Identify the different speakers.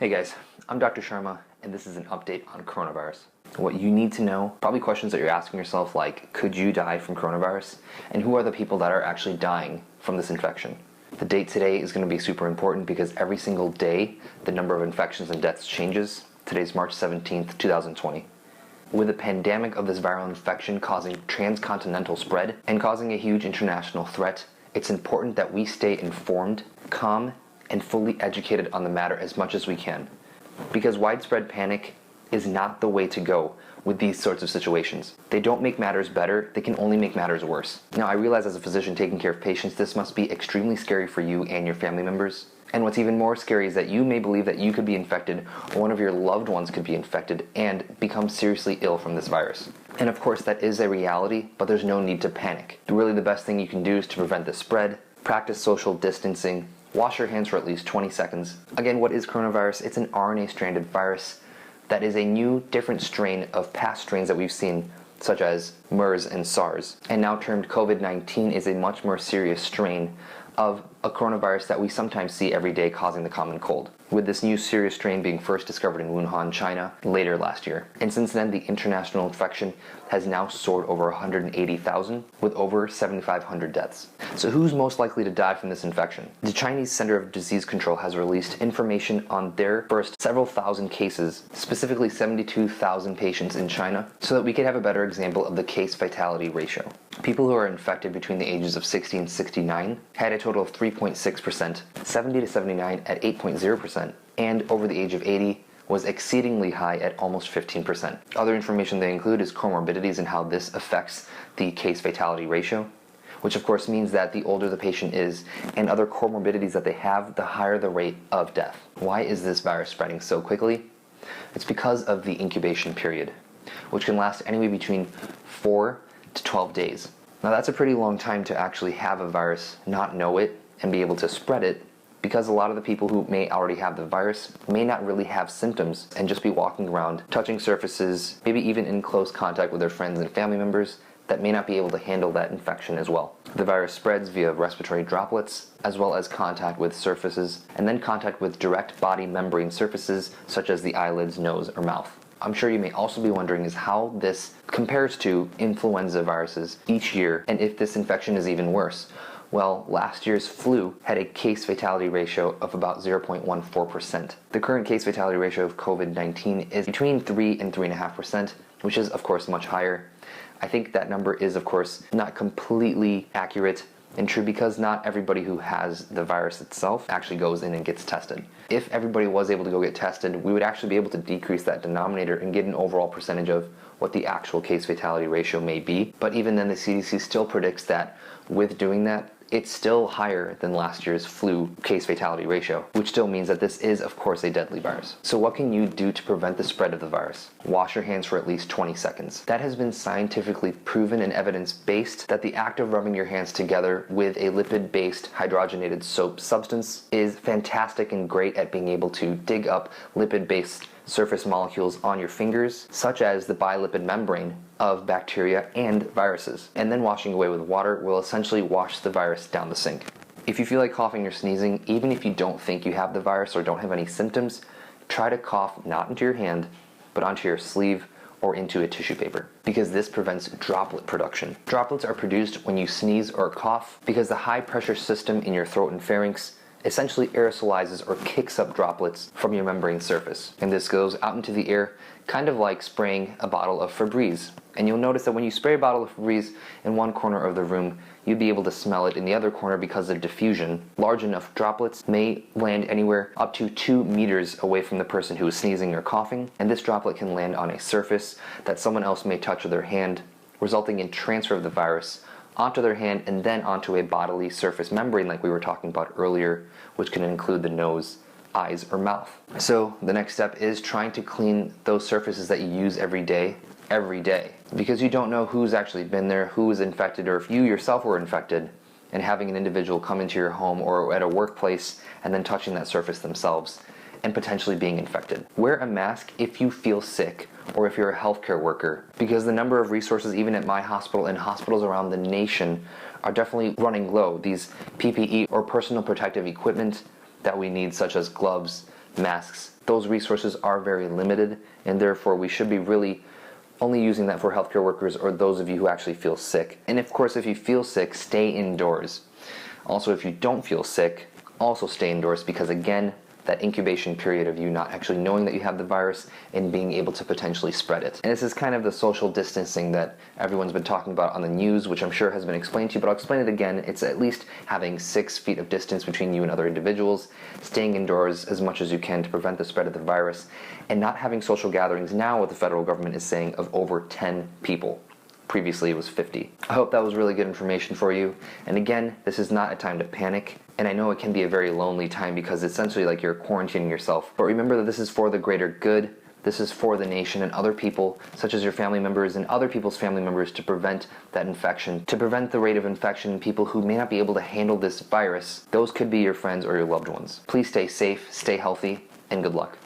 Speaker 1: Hey guys, I'm Dr. Sharma, and this is an update on coronavirus. What you need to know, probably questions that you're asking yourself like, could you die from coronavirus? And who are the people that are actually dying from this infection? The date today is going to be super important because every single day, the number of infections and deaths changes. Today's March 17th, 2020. With a pandemic of this viral infection causing transcontinental spread and causing a huge international threat, it's important that we stay informed, calm, and fully educated on the matter as much as we can. Because widespread panic is not the way to go with these sorts of situations. They don't make matters better, they can only make matters worse. Now, I realize as a physician taking care of patients, this must be extremely scary for you and your family members. And what's even more scary is that you may believe that you could be infected or one of your loved ones could be infected and become seriously ill from this virus. And of course, that is a reality, but there's no need to panic. Really, the best thing you can do is to prevent the spread, practice social distancing, wash your hands for at least 20 seconds. Again, what is coronavirus? It's an RNA-stranded virus that is a new, different strain of past strains that we've seen, such as MERS and SARS. And now termed COVID-19 is a much more serious strain of a coronavirus that we sometimes see every day causing the common cold, with this new serious strain being first discovered in Wuhan, China, later last year. And since then, the international infection has now soared over 180,000, with over 7,500 deaths. So who's most likely to die from this infection? The Chinese Center of Disease Control has released information on their first several thousand cases, specifically 72,000 patients in China, so that we could have a better example of the case fatality ratio. People who are infected between the ages of 60 and 69 had a total of 3.6%, 70 to 79 at 8.0%, and over the age of 80 was exceedingly high at almost 15%. Other information they include is comorbidities and how this affects the case fatality ratio, which of course means that the older the patient is and other comorbidities that they have, the higher the rate of death. Why is this virus spreading so quickly? It's because of the incubation period, which can last anywhere between 4 to 12 days. Now that's a pretty long time to actually have a virus, not know it, and be able to spread it, because a lot of the people who may already have the virus may not really have symptoms and just be walking around, touching surfaces, maybe even in close contact with their friends and family members that may not be able to handle that infection as well. The virus spreads via respiratory droplets, as well as contact with surfaces, and then contact with direct body membrane surfaces such as the eyelids, nose, or mouth. I'm sure you may also be wondering is how this compares to influenza viruses each year, and if this infection is even worse. Well, last year's flu had a case fatality ratio of about 0.14%. The current case fatality ratio of COVID-19 is between 3 and 3.5%, which is of course much higher. I think that number is of course not completely accurate and true because not everybody who has the virus itself actually goes in and gets tested. If everybody was able to go get tested, we would actually be able to decrease that denominator and get an overall percentage of what the actual case fatality ratio may be. But even then, the CDC still predicts that with doing that, it's still higher than last year's flu case fatality ratio, which still means that this is, of course, a deadly virus. So what can you do to prevent the spread of the virus? Wash your hands for at least 20 seconds. That has been scientifically proven and evidence-based that the act of rubbing your hands together with a lipid-based hydrogenated soap substance is fantastic and great at being able to dig up lipid-based surface molecules on your fingers, such as the bilipid membrane of bacteria and viruses. And then washing away with water will essentially wash the virus down the sink. If you feel like coughing or sneezing, even if you don't think you have the virus or don't have any symptoms, try to cough not into your hand, but onto your sleeve or into a tissue paper, because this prevents droplet production. Droplets are produced when you sneeze or cough because the high pressure system in your throat and pharynx essentially aerosolizes or kicks up droplets from your membrane surface. And this goes out into the air, kind of like spraying a bottle of Febreze. And you'll notice that when you spray a bottle of Febreze in one corner of the room, you'd be able to smell it in the other corner because of diffusion. Large enough droplets may land anywhere up to 2 meters away from the person who is sneezing or coughing, and this droplet can land on a surface that someone else may touch with their hand, resulting in transfer of the virus onto their hand and then onto a bodily surface membrane like we were talking about earlier, which can include the nose, eyes, or mouth. So the next step is trying to clean those surfaces that you use every day, because you don't know who's actually been there, who is infected, or if you yourself were infected, and having an individual come into your home or at a workplace and then touching that surface themselves and potentially being infected. Wear a mask if you feel sick or if you're a healthcare worker, because the number of resources even at my hospital and hospitals around the nation are definitely running low. These PPE or personal protective equipment that we need, such as gloves, masks. Those resources are very limited, and therefore we should be really only using that for healthcare workers or those of you who actually feel sick. And of course, if you feel sick, stay indoors. Also, if you don't feel sick, also stay indoors, because again, that incubation period of you not actually knowing that you have the virus and being able to potentially spread it. And this is kind of the social distancing that everyone's been talking about on the news, which I'm sure has been explained to you, but I'll explain it again. It's at least having 6 feet of distance between you and other individuals, staying indoors as much as you can to prevent the spread of the virus, and not having social gatherings now, what the federal government is saying, of over 10 people. Previously it was 50. I hope that was really good information for you. And again, this is not a time to panic. And I know it can be a very lonely time because it's essentially like you're quarantining yourself. But remember that this is for the greater good. This is for the nation and other people, such as your family members and other people's family members, to prevent that infection, to prevent the rate of infection in people who may not be able to handle this virus. Those could be your friends or your loved ones. Please stay safe, stay healthy, and good luck.